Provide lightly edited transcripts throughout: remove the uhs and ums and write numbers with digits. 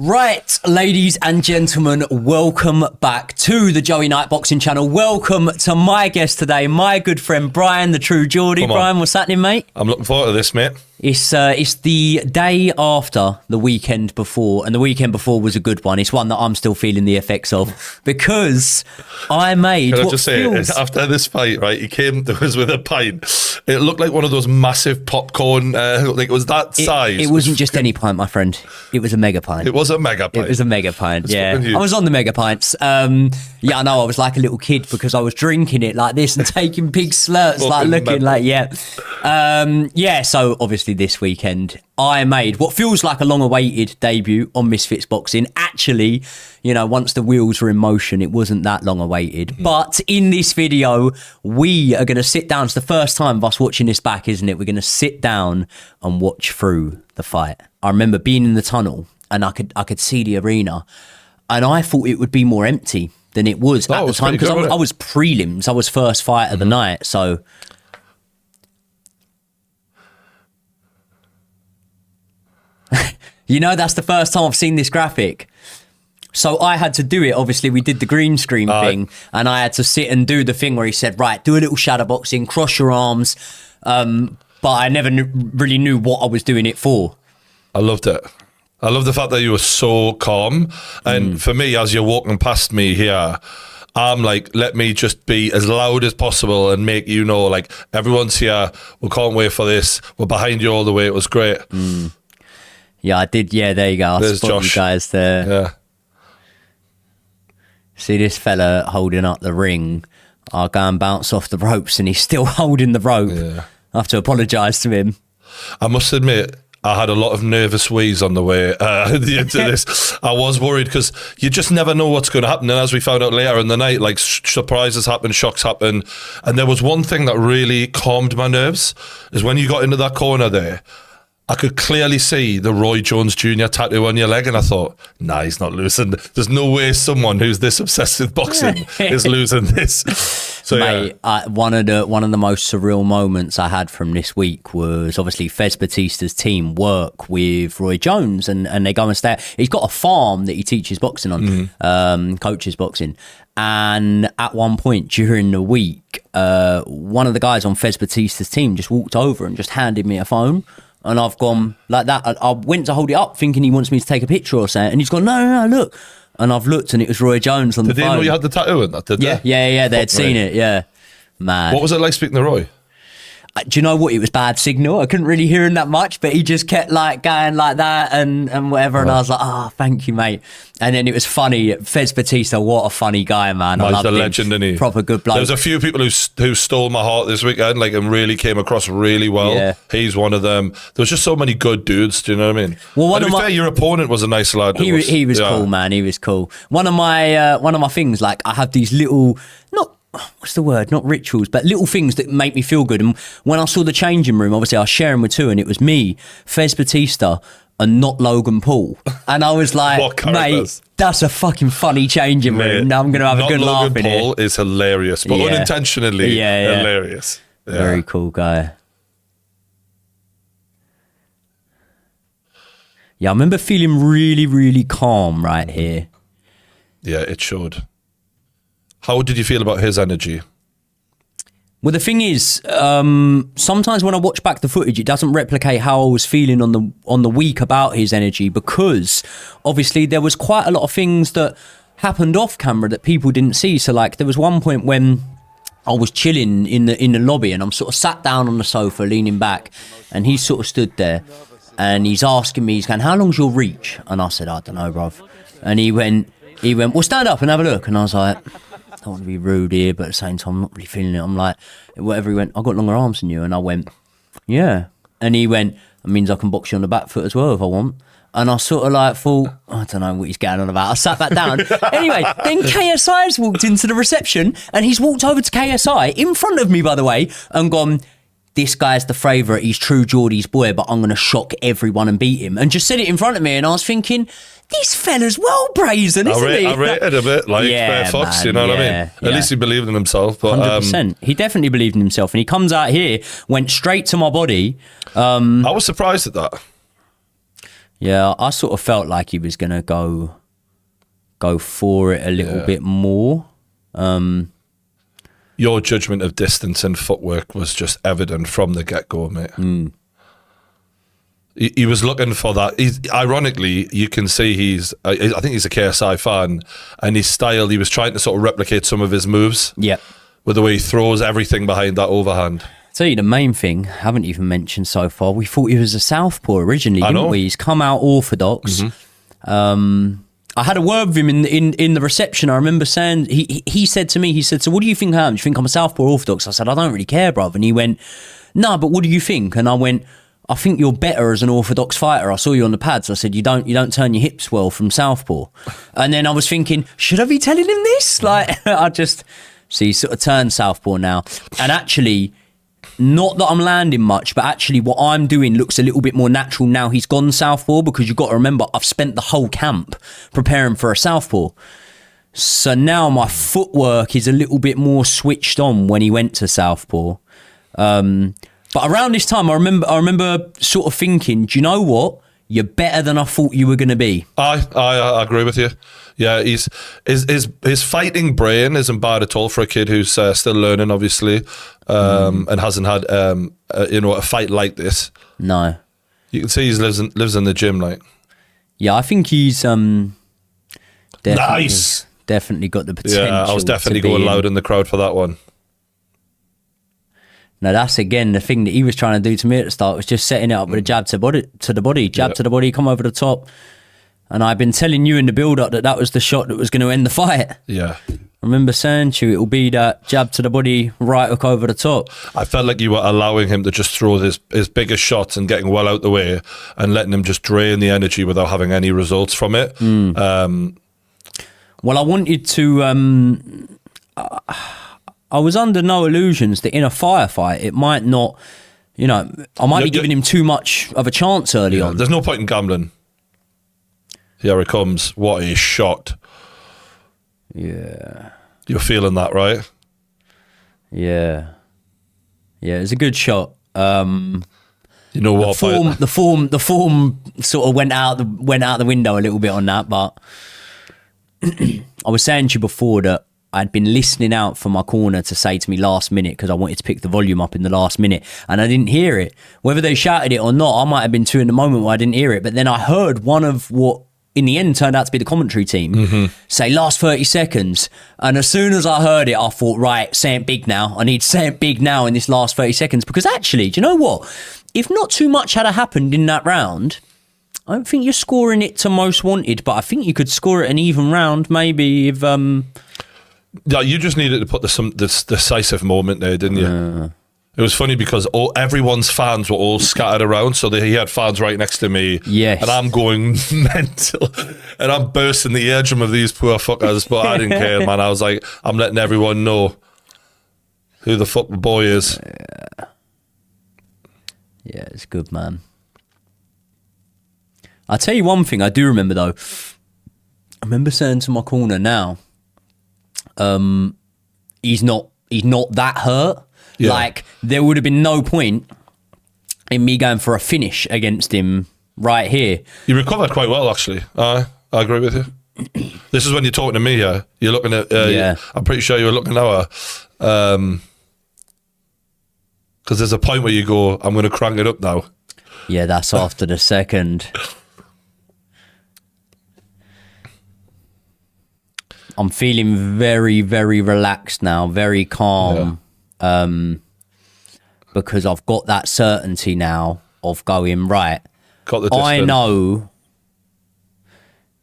Right, ladies and gentlemen, welcome back to the Joey Knight Boxing Channel. Welcome to my guest today, my good friend Brian, the true Geordie. Brian, what's happening, mate? I'm looking forward to this, mate. It's the day after the weekend before, and the weekend before was a good one. It's one that I'm still feeling the effects of because I made. Can I just say, after this fight, right? He came to us with a pint. It looked like one of those massive popcorn. Like it was that size. It wasn't just any pint, my friend. It was a mega pint. It was a mega pint. It was a mega pint. Yeah, I was on the mega pints. Yeah, I know. I was like a little kid because I was drinking it like this and taking big slurps, like looking like yeah. So obviously, this weekend I made what feels like a long-awaited debut on Misfits Boxing. Actually, you know, once the wheels were in motion, it wasn't that long-awaited. But in this video, we are going to sit down. It's the first time of us watching this back, isn't it? We're going to sit down and watch through the fight. I remember being in the tunnel and I could see the arena, and I thought it would be more empty than it was at the time because I was prelims. I was first fight of the night, so. You know, that's the first time I've seen this graphic. So I had to do it. Obviously, we did the green screen thing, and I had to sit and do the thing where he said, right, do a little shadow boxing, cross your arms. But I never really knew what I was doing it for. I loved it. I love the fact that you were so calm. And for me, as you're walking past me here, I'm like, let me just be as loud as possible and make you know, like, everyone's here. We can't wait for this. We're behind you all the way. It was great. Yeah, I did. Yeah, there you go. I There's spot Josh. You guys there. Yeah. See this fella holding up the ring. I'll go and bounce off the ropes, and he's still holding the rope. Yeah. I have to apologise to him. I must admit, I had a lot of nervous wheeze on the way into this. I was worried because you just never know what's going to happen. And as we found out later in the night, like surprises happen, shocks happen. And there was one thing that really calmed my nerves is when you got into that corner there, I could clearly see the Roy Jones Jr. tattoo on your leg, and I thought, nah, he's not losing. There's no way someone who's this obsessed with boxing is losing this. So, mate, one of the most surreal moments I had from this week was obviously Fez Batista's team work with Roy Jones, and they go and stay. He's got a farm that he teaches boxing on, coaches boxing. And at one point during the week, one of the guys on Fez Batista's team just walked over and just handed me a phone. And I've gone like that. I went to hold it up thinking he wants me to take a picture or something. And he's gone, no, look. And I've looked and it was Roy Jones on the phone. Did they know you had the tattoo in that, did they? Yeah. They'd seen it, yeah. Mad. What was it like speaking to Roy? Do you know what? It was bad signal. I couldn't really hear him that much, but he just kept like going like that and whatever. And I was like, thank you, mate. And then it was funny. Fez Batista, what a funny guy, man. I loved him. He's a legend, isn't he? Proper good bloke. There's a few people who stole my heart this weekend, like, and really came across really well. Yeah. He's one of them. There was just so many good dudes. Do you know what I mean? Well, to be fair, your opponent was a nice lad. He was cool, man. He was cool. One of my things, like, I have these little what's the word? Not rituals, but little things that make me feel good. And when I saw the changing room, obviously I was sharing with two, and it was me, Fez Batista, and not Logan Paul. And I was like, mate, that's a fucking funny changing room. Now I'm going to have a good laugh in it. Logan Paul is hilarious, but unintentionally hilarious. Yeah. Very cool guy. Yeah, I remember feeling really, really calm right here. Yeah, it showed. How did you feel about his energy? Well, the thing is, sometimes when I watch back the footage, it doesn't replicate how I was feeling on the week about his energy, because obviously there was quite a lot of things that happened off camera that people didn't see. So, like, there was one point when I was chilling in the lobby, and I'm sort of sat down on the sofa, leaning back, and he sort of stood there, and he's asking me, he's going, "How long's your reach?" And I said, "I don't know, bruv." And he went, "Well, stand up and have a look." And I was like, I don't want to be rude here, but at the same time, I'm not really feeling it. I'm like, whatever. He went, "I've got longer arms than you." And I went, "Yeah." And he went, "It means I can box you on the back foot as well if I want." And I sort of like thought, I don't know what he's going on about. I sat back down. Anyway, then KSI's walked into the reception, and he's walked over to KSI, in front of me, by the way, and gone, "This guy's the favourite. He's true Geordie's boy, but I'm going to shock everyone and beat him." And just said it in front of me. And I was thinking, this fella's well brazen, isn't he? I rated a bit like Fox, man, you know what I mean? At least he believed in himself. But 100%. He definitely believed in himself. And he comes out here, went straight to my body. I was surprised at that. Yeah, I sort of felt like he was going to go for it a little bit more. Your judgment of distance and footwork was just evident from the get-go, mate. He was looking for that. Ironically, you can see I think he's a KSI fan, and his style, he was trying to sort of replicate some of his moves. Yeah. With the way he throws everything behind that overhand. Tell you the main thing, haven't even mentioned so far, we thought he was a southpaw originally, didn't we? He's come out orthodox. I had a word with him in the reception. I remember saying, he said to me, he said, so what do you think I am? Do you think I'm a southpaw or orthodox? I said, I don't really care, bruv. And he went, no, but what do you think? And I went, I think you're better as an orthodox fighter. I saw you on the pads. I said, you don't turn your hips well from southpaw. And then I was thinking, should I be telling him this? Like, so he sort of turned southpaw now. And actually, not that I'm landing much, but actually what I'm doing looks a little bit more natural now he's gone southpaw, because you've got to remember, I've spent the whole camp preparing for a southpaw. So now my footwork is a little bit more switched on when he went to southpaw. But around this time, I remember sort of thinking, do you know what? You're better than I thought you were going to be. I agree with you. Yeah, his fighting brain isn't bad at all for a kid who's still learning, obviously, and hasn't had a fight like this. No, you can see he lives in the gym, like. Yeah, I think he's nice. Definitely got the potential. Yeah, I was definitely going loud in the crowd for that one. Now that's again the thing that he was trying to do to me at the start, was just setting it up with a jab to the body, to the body, come over the top. And I've been telling you in the build-up that was the shot that was going to end the fight. Yeah. I remember saying to you, it'll be that jab to the body, right hook over the top. I felt like you were allowing him to just throw his biggest shots and getting well out the way, and letting him just drain the energy without having any results from it. Well, I wanted to... I was under no illusions that in a firefight, it might not... I might be giving him too much of a chance early on. There's no point in gambling. Here it comes. What a shot. Yeah. You're feeling that, right? Yeah. Yeah, it's a good shot. You know what? The form sort of went out the window a little bit on that, but I was saying to you before that I'd been listening out for my corner to say to me last minute, because I wanted to pick the volume up in the last minute, and I didn't hear it. Whether they shouted it or not, I might have been too in the moment where I didn't hear it. But then I heard one of what in the end turned out to be the commentary team say last 30 seconds. And as soon as I heard it, I thought, right, say it big now. I need to say it big now in this last 30 seconds. Because actually, do you know what? If not too much had happened in that round, I don't think you're scoring it to most wanted, but I think you could score it an even round, maybe if... Yeah, you just needed to put this decisive moment there, didn't you? It was funny because everyone's fans were all scattered around, so he had fans right next to me. Yes. And I'm going mental. And I'm bursting the eardrum of these poor fuckers, but I didn't care, man. I was like, I'm letting everyone know who the fuck the boy is. Yeah, it's good, man. I'll tell you one thing I do remember, though. I remember saying to my corner now, he's not that hurt. Yeah. Like, there would have been no point in me going for a finish against him right here. You recovered quite well, actually. I agree with you. This is when you're talking to me here. You're looking at... I'm pretty sure you were looking at her. Because there's a point where you go, I'm going to crank it up now. Yeah, that's after the second. I'm feeling very, very relaxed now, very calm. Yeah. Because I've got that certainty now of going, right, got the distance. I know.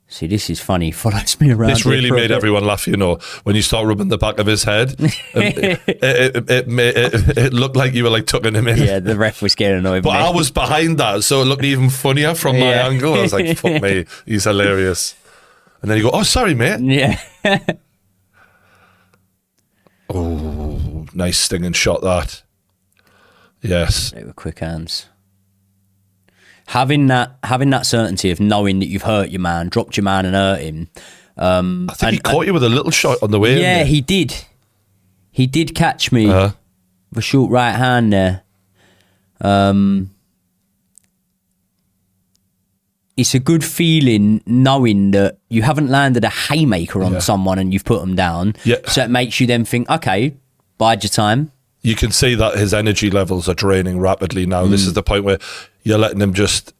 See, this is funny. Follows me around. This really made everyone laugh, when you start rubbing the back of his head. It looked like you were like tucking him in. Yeah, the ref was getting annoyed. But I was behind that, so it looked even funnier from my angle. I was like, fuck me, he's hilarious. And then you go, oh, sorry, mate. Yeah. Oh, nice stinging shot, that. Yes. They were quick hands. Having that certainty of knowing that you've hurt your man, dropped your man and hurt him. I think he caught you with a little shot on the way. Yeah, he did. He did catch me with a short right hand there. it's a good feeling knowing that you haven't landed a haymaker on someone and you've put them down. Yeah. So it makes you then think, okay, bide your time. You can see that his energy levels are draining rapidly now. This is the point where you're letting him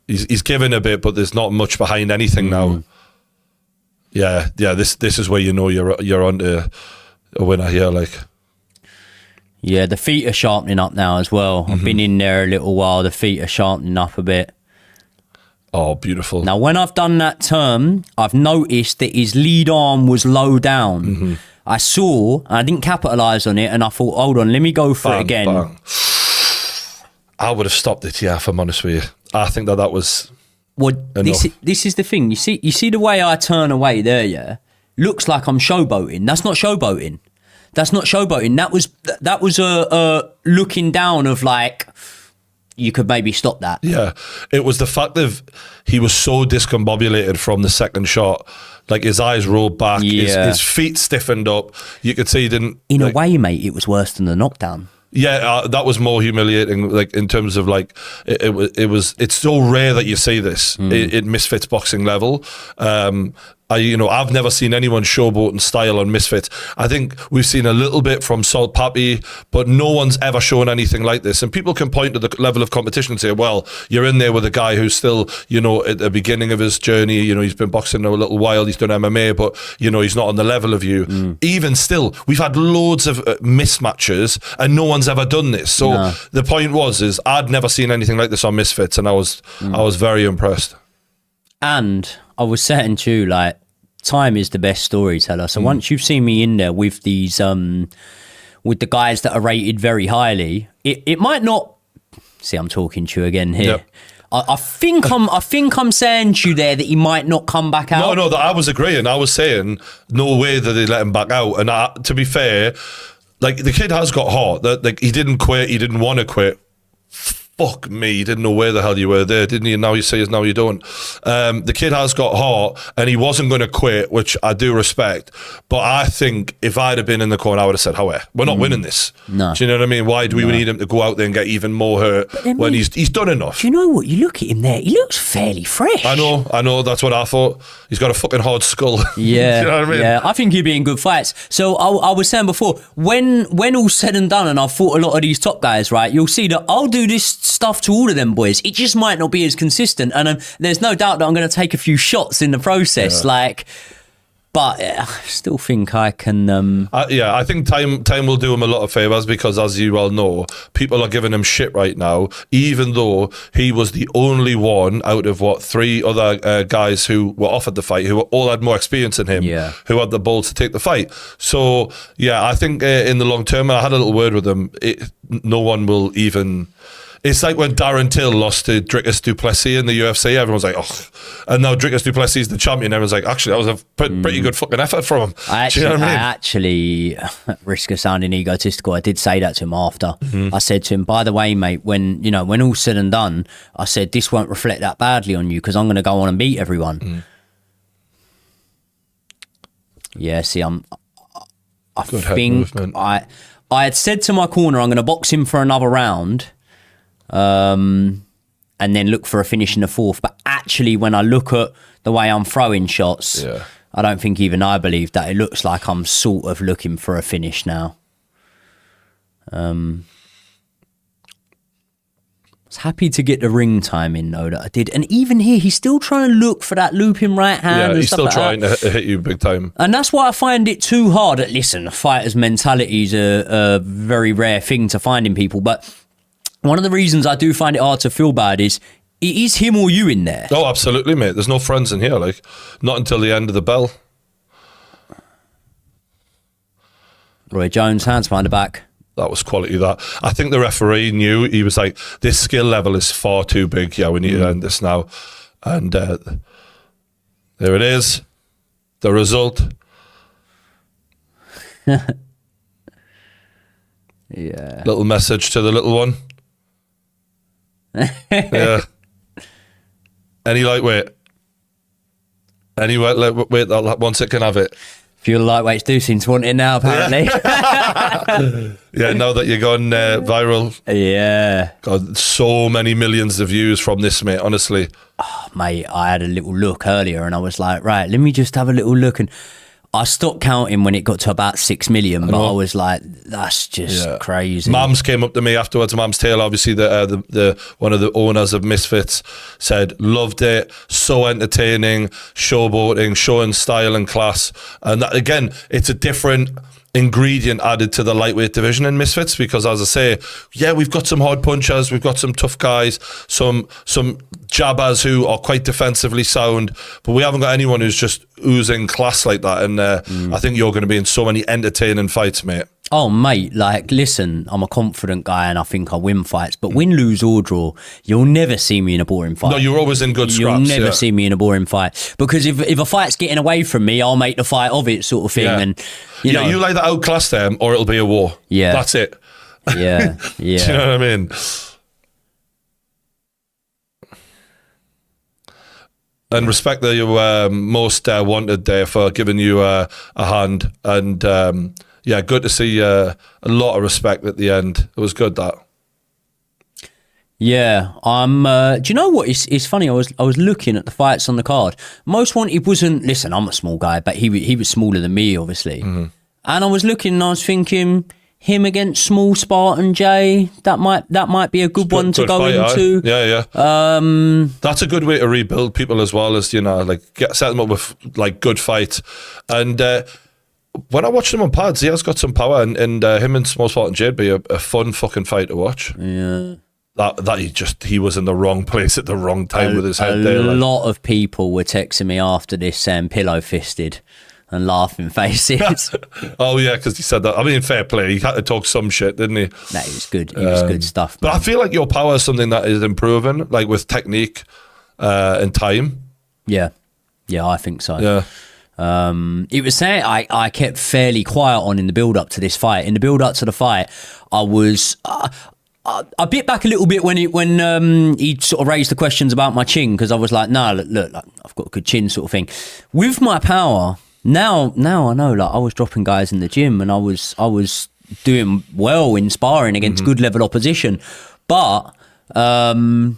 he's giving a bit, but there's not much behind anything now. Yeah. This is where you know you're onto a winner here. Like, yeah, the feet are sharpening up now as well. I've been in there a little while. The feet are sharpening up a bit. oh, beautiful. Now, when I've done that turn, I've noticed that his lead arm was low down. I saw, and I didn't capitalise on it, and I thought, hold on, let me go for it again. Bang. I would have stopped it, if I'm honest with you. I think that was Well, enough. this is the thing. You see the way I turn away there, yeah? Looks like I'm showboating. That's not showboating. That's not showboating. That was a looking down of like, you could maybe stop that. Yeah, it was the fact that he was so discombobulated from the second shot. Like, his eyes rolled back, his feet stiffened up. You could see he didn't... In a way, mate, it was worse than the knockdown. Yeah, that was more humiliating. Like, in terms of like, it's so rare that you see this in Misfits boxing level. I've never seen anyone showboating style on Misfits. I think we've seen a little bit from Salt Pappy, but no one's ever shown anything like this. And people can point to the level of competition and say, well, you're in there with a guy who's still, at the beginning of his journey, he's been boxing a little while, he's done MMA, but, he's not on the level of you. Even still, we've had loads of mismatches and no one's ever done this. So the point is I'd never seen anything like this on Misfits, and I was very impressed. And I was saying to you, like, time is the best storyteller. So once you've seen me in there with these, with the guys that are rated very highly, it might not. See, I'm talking to you again here. Yep. I think I'm saying to you there that he might not come back out. No, I was agreeing. I was saying no way that they let him back out. And to be fair, like, the kid has got heart. That, like, he didn't quit. He didn't want to quit. Fuck me, you didn't know where the hell you were there, didn't you? Now you say now you don't. The kid has got heart, and he wasn't going to quit, which I do respect. But I think if I'd have been in the corner, I would have said, we're not winning this. No. Do you know what I mean? Why do we need him to go out there and get even more hurt when he's done enough? Do you know what? You look at him there, he looks fairly fresh. I know, that's what I thought. He's got a fucking hard skull. Yeah, you know what I mean? Yeah, I think he'd be in good fights. So I was saying before, when all's said and done, and I've fought a lot of these top guys, right, you'll see that I'll do this stuff to all of them boys. It just might not be as consistent, and there's no doubt that I'm going to take a few shots in the process. But I still think I can. I think time will do him a lot of favours, because, as you well know, people are giving him shit right now, even though he was the only one out of three other guys who were offered the fight, who all had more experience than him, who had the balls to take the fight. So I think in the long term, and I had a little word with him, no one will even. It's like when Darren Till lost to Dricus du Plessis in the UFC. Everyone's like, oh. And now Dricus du Plessis is the champion. Everyone's like, actually, that was a pretty good fucking effort from him. Do you know what I mean? I actually, risk of sounding egotistical, I did say that to him after. I said to him, by the way, mate, when all's said and done, I said, this won't reflect that badly on you, because I'm going to go on and beat everyone. Yeah, see, I think I had said to my corner, I'm going to box him for another round. And then look for a finish in the fourth. But actually, when I look at the way I'm throwing shots, I don't think even I believe that. It looks like I'm sort of looking for a finish now. I was happy to get the ring time in, though, that I did. And even here, he's still trying to look for that looping right hand. Yeah, he's still trying to hit you big time. And that's why I find it too hard. Listen, a fighter's mentality is a very rare thing to find in people, but one of the reasons I do find it hard to feel bad is it is him or you in there. Oh, absolutely, mate. There's no friends in here, like, not until the end of the bell. Roy Jones, hands behind the back. That was quality, that. I think the referee knew. He was like, this skill level is far too big. Yeah, we need to end this now. And there it is. The result. Yeah. Little message to the little one. Yeah. Any lightweight that once it can have it. Few lightweights do seem to want it now, apparently. Yeah, now that you're gone viral. Yeah. God, so many millions of views from this, mate, honestly. Oh, mate, I had a little look earlier and I was like, right, let me just have a little look. And I stopped counting when it got to about 6 million, but I was like, that's just crazy. Mams came up to me afterwards. Mams Taylor, obviously the one of the owners of Misfits, said loved it, so entertaining, showboating, showing style and class. And that, again, it's a different ingredient added to the lightweight division in Misfits, because as I say, yeah, we've got some hard punchers, we've got some tough guys, some jabbers who are quite defensively sound, but we haven't got anyone who's just oozing class like that. And I think you're going to be in so many entertaining fights, mate. Oh, mate, like, listen, I'm a confident guy and I think I win fights, but win, lose or draw, you'll never see me in a boring fight. No, you're always in good scraps. You'll never see me in a boring fight, because if a fight's getting away from me, I'll make the fight of it, sort of thing. Yeah. And you know, you like that outclass them or it'll be a war. Yeah. That's it. Yeah, Do you know what I mean? And respect that you were most wanted there for giving you a hand. And yeah, good to see a lot of respect at the end. It was good, that. Yeah, do you know what? It's funny. I was looking at the fights on the card. Most Wanted wasn't. Listen, I'm a small guy, but he was smaller than me, obviously. Mm-hmm. And I was looking, and I was thinking, him against small Spartan Jay, that might be a good one to go into. Yeah. That's a good way to rebuild people as well, as, you know, like set them up with like good fights. And when I watched him on pads, he has got some power, and him and small Spartan Jay would be a fun fucking fight to watch. Yeah. That he was in the wrong place at the wrong time with his head there. A lot of people were texting me after this saying pillow fisted and laughing faces. Oh yeah, because he said that. I mean, fair play. He had to talk some shit, didn't he? No, it was good. It was good stuff. But man. I feel like your power is something that is improving, like with technique and time. Yeah, I think so. Yeah. It was saying I kept fairly quiet on in the build up to this fight. In the build up to the fight, I was. I bit back a little bit when he sort of raised the questions about my chin, because I was like, nah, look, like, I've got a good chin, sort of thing. With my power, now I know, like, I was dropping guys in the gym and I was doing well in sparring against good level opposition, but I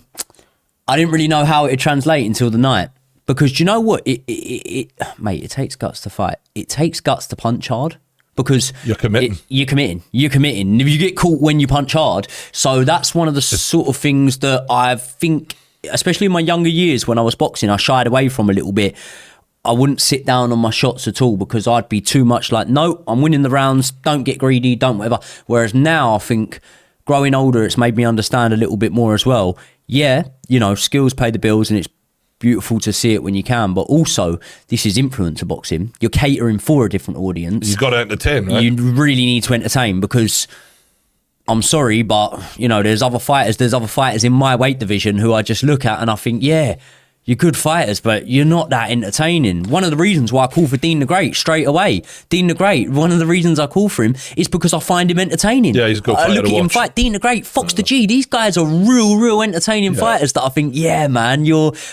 didn't really know how it would translate until the night. Because do you know what? Mate, it takes guts to fight. It takes guts to punch hard. Because you're committing. You're committing. If you get caught when you punch hard. So that's one of the sort of things that I think, especially in my younger years when I was boxing, I shied away from a little bit. I wouldn't sit down on my shots at all, because I'd be too much like, no, I'm winning the rounds, don't get greedy, don't whatever. Whereas now I think, growing older, it's made me understand a little bit more as well. Yeah, you know, skills pay the bills and it's beautiful to see it when you can, but also this is influencer boxing. You're catering for a different audience. You've got to entertain, right? You really need to entertain, because I'm sorry, but you know, there's other fighters in my weight division who I just look at and I think, yeah, you're good fighters, but you're not that entertaining. One of the reasons why I call for Dean the Great straight away. Dean the Great, one of the reasons I call for him is because I find him entertaining. Yeah, he's a good fighter look to at him watch. fight. Dean the Great, Fox the G, these guys are real entertaining fighters that I think, yeah, man,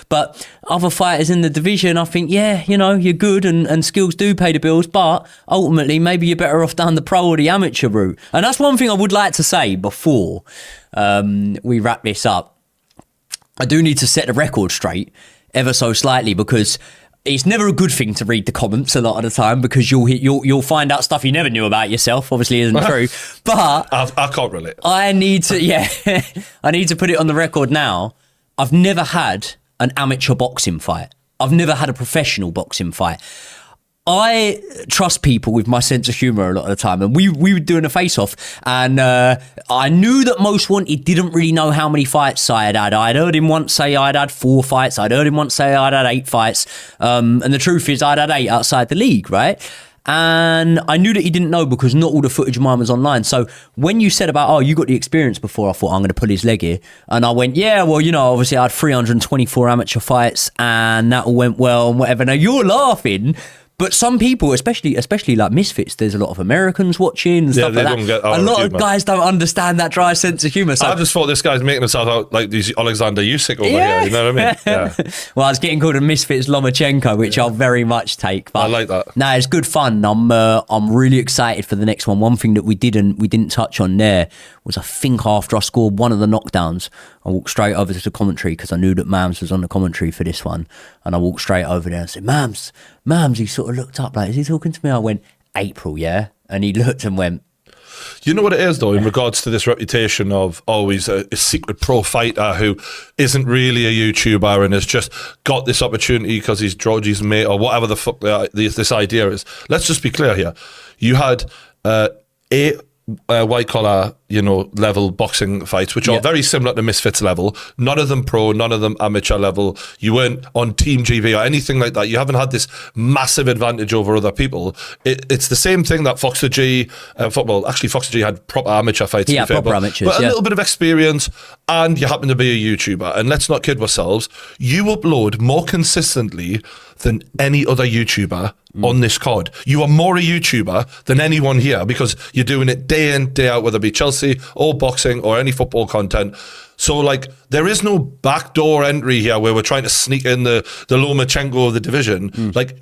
but other fighters in the division, I think, yeah, you know, you're good and skills do pay the bills, but ultimately maybe you're better off down the pro or the amateur route. And that's one thing I would like to say before we wrap this up. I do need to set the record straight ever so slightly, because it's never a good thing to read the comments a lot of the time, because you'll find out stuff you never knew about yourself, obviously isn't true. But I can't relate. I need to put it on the record now. I've never had an amateur boxing fight. I've never had a professional boxing fight. I trust people with my sense of humour a lot of the time, and we were doing a face-off, and I knew that Most Wanted didn't really know how many fights I had had. I'd heard him once say I'd had 4 fights. I'd heard him once say I'd had 8 fights, and the truth is I'd had 8 outside the league, right? And I knew that he didn't know, because not all the footage of mine was online. So when you said about, oh, you got the experience before, I thought, I'm going to pull his leg here. And I went, yeah, well, you know, obviously I had 324 amateur fights and that all went well and whatever. Now you're laughing, But some people, especially like Misfits, there's a lot of Americans watching and stuff like that. Don't get a lot of guys don't understand that dry sense of humour. So I just thought this guy's making himself out like these Alexander Usyk over here. You know what I mean? Yeah. Well, I was getting called a Misfits Lomachenko, which I'll very much take. But I like that. No, it's good fun. I'm really excited for the next one. One thing that we didn't touch on there was, I think after I scored one of the knockdowns, I walked straight over to the commentary because I knew that Mams was on the commentary for this one, and I walked straight over there and said, Mams. He sort of looked up like, is he talking to me? I went, April, yeah? And he looked and went, you know what it is, though, in regards to this reputation of always a secret pro fighter who isn't really a YouTuber and has just got this opportunity because he's Georgie's mate or whatever the fuck this idea is. Let's just be clear here. You had 8 white collar, level boxing fights, which are very similar to Misfits level. None of them pro, none of them amateur level. You weren't on Team GB or anything like that. You haven't had this massive advantage over other people. It's the same thing that Fox G, Fox G had proper amateur fights. Yeah, proper amateurs. But a little bit of experience, and you happen to be a YouTuber. And let's not kid ourselves, you upload more consistently than any other YouTuber on this card. You are more a YouTuber than anyone here because you're doing it day in, day out, whether it be Chelsea or boxing or any football content. So, there is no backdoor entry here where we're trying to sneak in the Lomachenko of the division.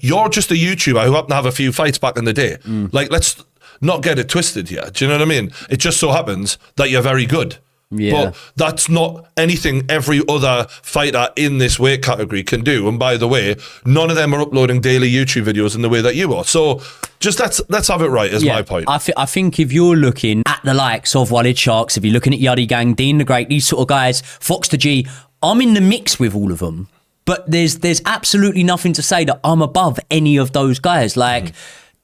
You're just a YouTuber who happened to have a few fights back in the day. Let's not get it twisted here. Do you know what I mean? It just so happens that you're very good. Yeah. But that's not anything every other fighter in this weight category can do. And by the way, none of them are uploading daily YouTube videos in the way that you are. So just let's have it right, is my point. I think if you're looking at the likes of W.A.D.E Sharks, if you're looking at W.A.D.E Gang, Dean the Great, these sort of guys, Fox the G, I'm in the mix with all of them. But there's absolutely nothing to say that I'm above any of those guys. That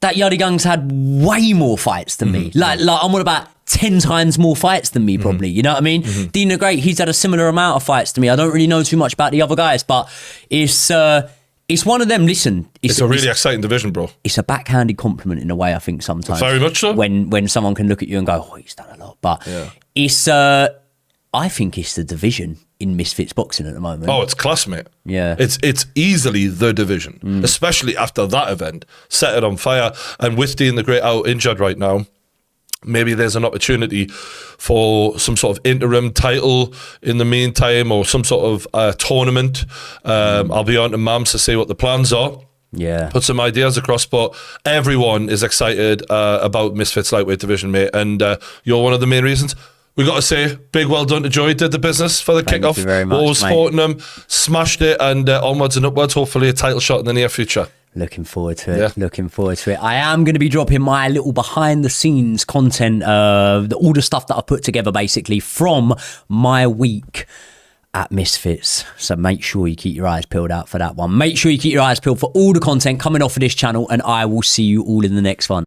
W.A.D.E Gang's had way more fights than me. Like I'm on about 10 times more fights than me, probably. You know what I mean? Dean the Great, he's had a similar amount of fights to me. I don't really know too much about the other guys, but it's one of them. Listen, it's a really exciting division, bro. It's a backhanded compliment in a way, I think, sometimes. Very much so. When someone can look at you and go, oh, he's done a lot. But it's, I think it's the division in Misfits Boxing at the moment. Oh, it's class, mate. Yeah. It's easily the division, especially after that event. Set it on fire. And with Dean the Great out injured right now, maybe there's an opportunity for some sort of interim title in the meantime, or some sort of tournament. I'll be on to Mams to see what the plans are. Yeah. Put some ideas across, but everyone is excited about Misfits Lightweight Division, mate. And you're one of the main reasons. We got to say, big well done to Joey. Did the business for the kickoff. Thank you very much, Always supporting them. Smashed it, and onwards and upwards. Hopefully a title shot in the near future. Looking forward to it. Looking forward to it. I am going to be dropping my little behind the scenes content, all the stuff that I put together basically from my week at Misfits. So make sure you keep your eyes peeled out for that one. Make sure you keep your eyes peeled for all the content coming off of this channel, and I will see you all in the next one.